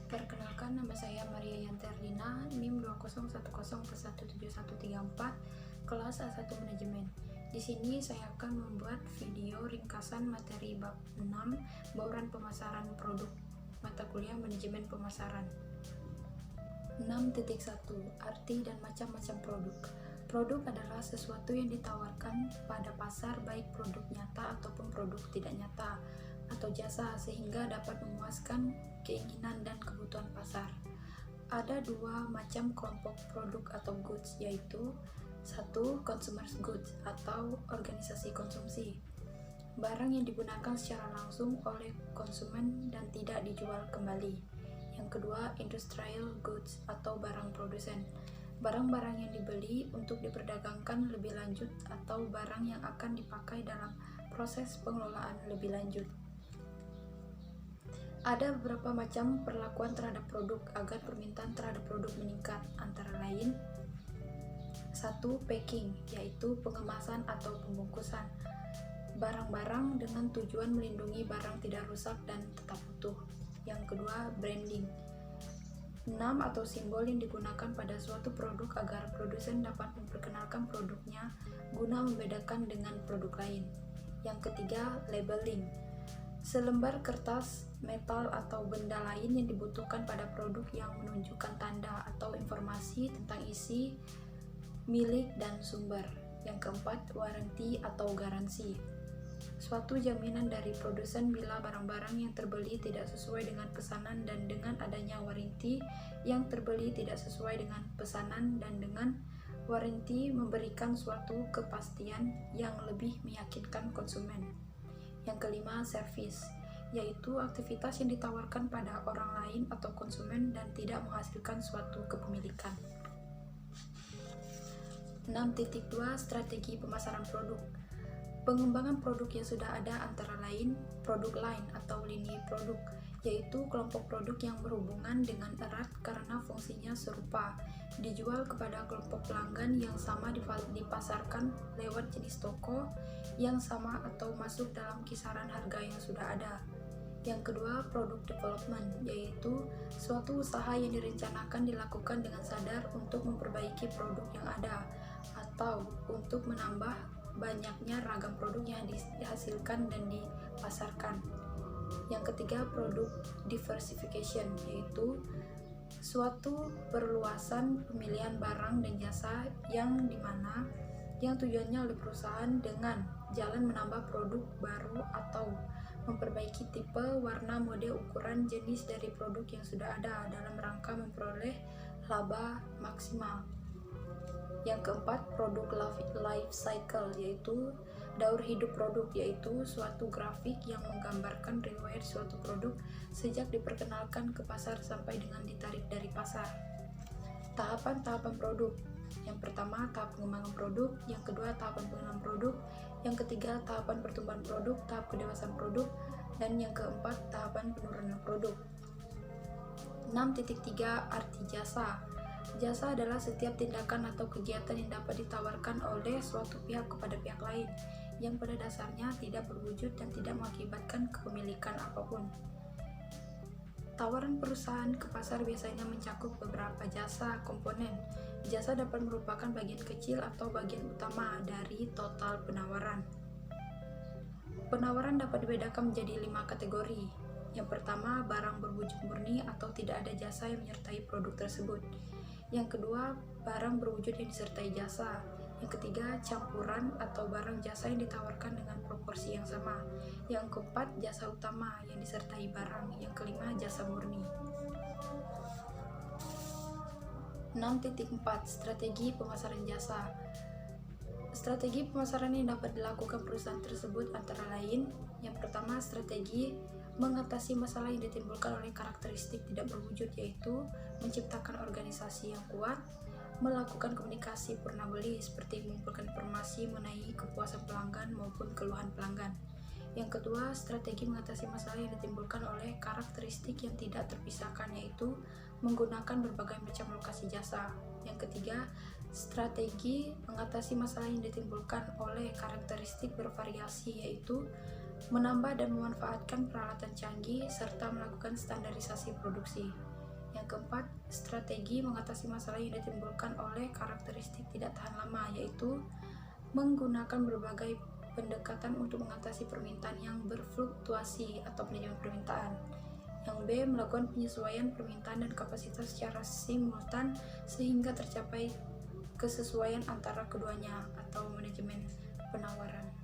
Perkenalkan, nama saya Maria Yanterdina, NIM 2010417134, kelas A1 Manajemen. Di sini saya akan membuat video ringkasan materi bab 6, bauran pemasaran produk, mata kuliah Manajemen Pemasaran. 6.1 Arti dan macam-macam produk. Produk adalah sesuatu yang ditawarkan pada pasar, baik produk nyata ataupun produk tidak nyata atau jasa, sehingga dapat memuaskan keinginan dan kebutuhan pasar. Ada dua macam kelompok produk atau goods, yaitu 1. Consumer goods atau organisasi konsumsi, barang yang digunakan secara langsung oleh konsumen dan tidak dijual kembali. Yang kedua, industrial goods atau barang produsen, barang-barang yang dibeli untuk diperdagangkan lebih lanjut atau barang yang akan dipakai dalam proses pengelolaan lebih lanjut. Ada beberapa macam perlakuan terhadap produk agar permintaan terhadap produk meningkat, antara lain 1. Packing, yaitu pengemasan atau pembungkusan barang-barang dengan tujuan melindungi barang tidak rusak dan tetap utuh. Yang kedua, branding, nama atau simbol yang digunakan pada suatu produk agar produsen dapat memperkenalkan produknya guna membedakan dengan produk lain. Yang ketiga, labeling, selembar kertas, metal, atau benda lain yang dibutuhkan pada produk yang menunjukkan tanda atau informasi tentang isi, milik, dan sumber. Yang keempat, warranty atau garansi, suatu jaminan dari produsen bila barang-barang yang terbeli tidak sesuai dengan pesanan, dan dengan adanya warranty yang terbeli tidak sesuai dengan pesanan, dan dengan warranty memberikan suatu kepastian yang lebih meyakinkan konsumen. Yang kelima, service, yaitu aktivitas yang ditawarkan pada orang lain atau konsumen dan tidak menghasilkan suatu kepemilikan. 6.2 Strategi pemasaran produk. Pengembangan produk yang sudah ada antara lain produk line atau lini produk, yaitu kelompok produk yang berhubungan dengan erat karena fungsinya serupa, dijual kepada kelompok pelanggan yang sama, dipasarkan lewat jenis toko yang sama atau masuk dalam kisaran harga yang sudah ada. Yang kedua, product development, yaitu suatu usaha yang direncanakan dilakukan dengan sadar untuk memperbaiki produk yang ada atau untuk menambah banyaknya ragam produk yang dihasilkan dan dipasarkan. Yang ketiga, product diversification, yaitu suatu perluasan pemilihan barang dan jasa yang dimana yang tujuannya oleh perusahaan dengan jalan menambah produk baru atau memperbaiki tipe, warna, mode, ukuran, jenis dari produk yang sudah ada dalam rangka memperoleh laba maksimal. Yang keempat, produk life cycle, yaitu daur hidup produk, yaitu suatu grafik yang menggambarkan riwayat suatu produk sejak diperkenalkan ke pasar sampai dengan ditarik dari pasar. Tahapan-tahapan produk. Yang pertama, tahap pengembangan produk. Yang kedua, tahapan pengenalan produk. Yang ketiga, tahapan pertumbuhan produk, tahap kedewasaan produk. Dan yang keempat, tahapan penurunan produk. 6.3 Arti jasa. Jasa adalah setiap tindakan atau kegiatan yang dapat ditawarkan oleh suatu pihak kepada pihak lain, yang pada dasarnya tidak berwujud dan tidak mengakibatkan kepemilikan apapun. Tawaran perusahaan ke pasar biasanya mencakup beberapa jasa komponen. Jasa dapat merupakan bagian kecil atau bagian utama dari total penawaran. Penawaran dapat dibedakan menjadi 5 kategori. Yang pertama, barang berwujud murni atau tidak ada jasa yang menyertai produk tersebut. Yang kedua, barang berwujud yang disertai jasa. Yang ketiga, campuran atau barang jasa yang ditawarkan dengan proporsi yang sama. Yang keempat, jasa utama yang disertai barang. Yang kelima, jasa murni. 6.4 Strategi pemasaran jasa. Strategi pemasaran yang dapat dilakukan perusahaan tersebut antara lain: yang pertama, strategi mengatasi masalah yang ditimbulkan oleh karakteristik tidak berwujud, yaitu menciptakan organisasi yang kuat, melakukan komunikasi purna beli seperti mengumpulkan informasi mengenai kepuasan pelanggan maupun keluhan pelanggan. Yang kedua, strategi mengatasi masalah yang ditimbulkan oleh karakteristik yang tidak terpisahkan, yaitu menggunakan berbagai macam lokasi jasa. Yang ketiga, strategi mengatasi masalah yang ditimbulkan oleh karakteristik bervariasi, yaitu menambah dan memanfaatkan peralatan canggih serta melakukan standarisasi produksi. Yang keempat, strategi mengatasi masalah yang ditimbulkan oleh karakteristik tidak tahan lama, yaitu menggunakan berbagai pendekatan untuk mengatasi permintaan yang berfluktuasi atau manajemen permintaan. Yang B, melakukan penyesuaian permintaan dan kapasitas secara simultan sehingga tercapai kesesuaian antara keduanya atau manajemen penawaran.